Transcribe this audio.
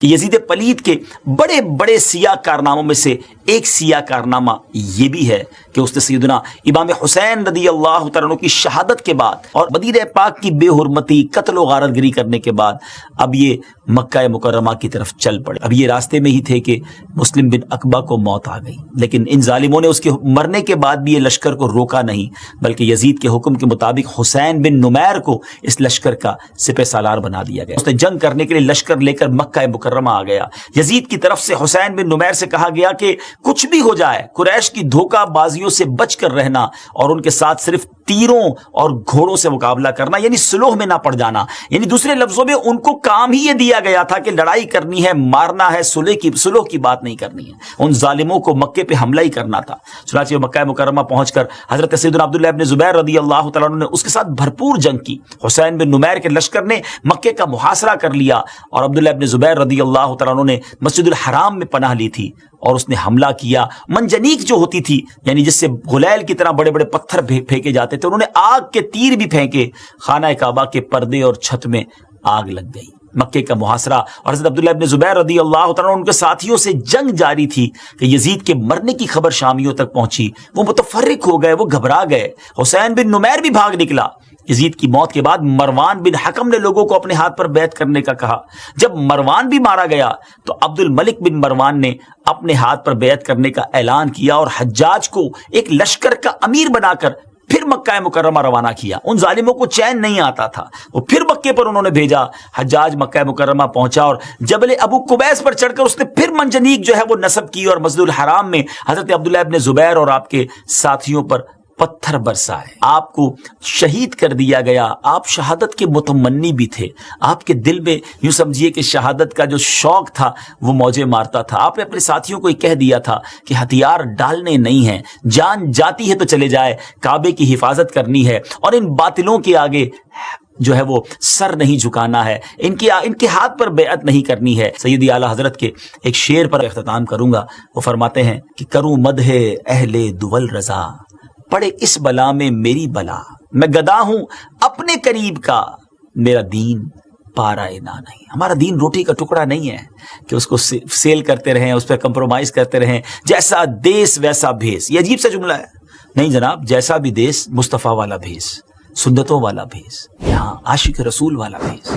کہ یزید پلید کے بڑے بڑے سیاہ کارناموں میں سے ایک سیاہ کارنامہ یہ بھی ہے کہ اس نے سیدنا امام حسین رضی اللہ تعالیٰ عنہ کی شہادت کے بعد اور مدینہ پاک کی بے حرمتی قتل و غارت گری کرنے کے بعد اب یہ مکہ مکرمہ کی طرف چل پڑے۔ اب یہ راستے میں ہی تھے کہ مسلم بن عقبہ کو موت آ گئی، لیکن ان ظالموں نے اس کے مرنے کے بعد بھی یہ لشکر کو روکا نہیں، بلکہ یزید کے حکم کے مطابق حسین بن نمیر کو اس لشکر کا سپہ سالار بنا دیا گیا۔ اس نے جنگ کرنے کے لیے لشکر لے کر مکہ مکرمہ آ گیا۔ یزید کی طرف سے حسین بن نمیر سے کہا گیا کہ کچھ بھی ہو جائے قریش کی دھوکہ بازیوں سے بچ کر رہنا اور ان کے ساتھ صرف تیروں اور گھوڑوں سے مقابلہ کرنا، یعنی سلوح میں نہ پڑ جانا۔ یعنی دوسرے لفظوں میں ان کو کام ہی یہ دیا گیا تھا کہ لڑائی کرنی ہے، مارنا ہے، سلوح کی بات نہیں کرنی ہے۔ ان ظالموں کو مکے پہ حملہ ہی کرنا تھا۔ چنانچہ مکہ مکرمہ پہنچ کر حضرت سیدنا عبداللہ ابن زبیر رضی اللہ تعالیٰ عنہ نے اس کے ساتھ بھرپور جنگ کی۔ حسین بن نمیر کے لشکر نے مکے کا محاصرہ کر لیا اور عبداللہ ابن زبیر رضی اللہ تعالیٰ عنہ نے مسجد الحرام میں پناہ لی تھی اور اس نے حملہ کیا۔ منجنیق جو ہوتی تھی، یعنی جس سے غلیل کی طرح بڑے بڑے پتھر پھینکے جاتے تھے، انہوں نے آگ کے تیر بھی پھینکے۔ خانہ کعبہ کے پردے اور چھت میں آگ لگ گئی۔ مکے کا محاصرہ اور حضرت عبداللہ ابن زبیر رضی اللہ تعالیٰ عنہ ان کے ساتھیوں سے جنگ جاری تھی کہ یزید کے مرنے کی خبر شامیوں تک پہنچی۔ وہ متفرق ہو گئے، وہ گھبرا گئے۔ حسین بن نمیر بھی بھاگ نکلا۔ یزید کی موت کے بعد مروان بن حکم نے لوگوں کو اپنے ہاتھ پر بیعت کرنے کا کہا۔ جب مروان بھی مارا گیا تو عبد الملک بن مروان نے اپنے ہاتھ پر بیعت کرنے کا اعلان کیا اور حجاج کو ایک لشکر کا امیر بنا کر پھر مکہ مکرمہ روانہ کیا۔ ان ظالموں کو چین نہیں آتا تھا، وہ پھر مکے پر انہوں نے بھیجا۔ حجاج مکہ مکرمہ پہنچا اور جبل ابو قبیس پر چڑھ کر اس نے پھر منجنیق جو ہے وہ نصب کی اور مسجد الحرام میں حضرت عبداللہ ابن زبیر اور آپ کے ساتھیوں پر پتھر برسائے۔ آپ کو شہید کر دیا گیا۔ آپ شہادت کے متمنی بھی تھے۔ آپ کے دل میں یوں سمجھیے کہ شہادت کا جو شوق تھا وہ موجیں مارتا تھا۔ آپ نے اپنے ساتھیوں کو یہ کہہ دیا تھا کہ ہتھیار ڈالنے نہیں ہیں، جان جاتی ہے تو چلے جائے، کعبے کی حفاظت کرنی ہے اور ان باطلوں کے آگے جو ہے وہ سر نہیں جھکانا ہے، ان کے ہاتھ پر بیعت نہیں کرنی ہے۔ سیدی اعلیٰ حضرت کے ایک شعر پر اختتام کروں گا۔ وہ فرماتے ہیں کہ کروں مدح اہل دول رضا، پڑے اس بلا میں میری بلا، میں گدا ہوں اپنے قریب کا، میرا دین پارائے نہ نہیں۔ ہمارا دین روٹی کا ٹکڑا نہیں ہے کہ اس کو سیل کرتے رہیں، اس پہ کمپرومائز کرتے رہیں، جیسا دیس ویسا بھیس۔ یہ عجیب سا جملہ ہے۔ نہیں جناب، جیسا بھی دیس مصطفیٰ والا بھیس، سنتوں والا بھیس، یہاں عاشق رسول والا بھیس۔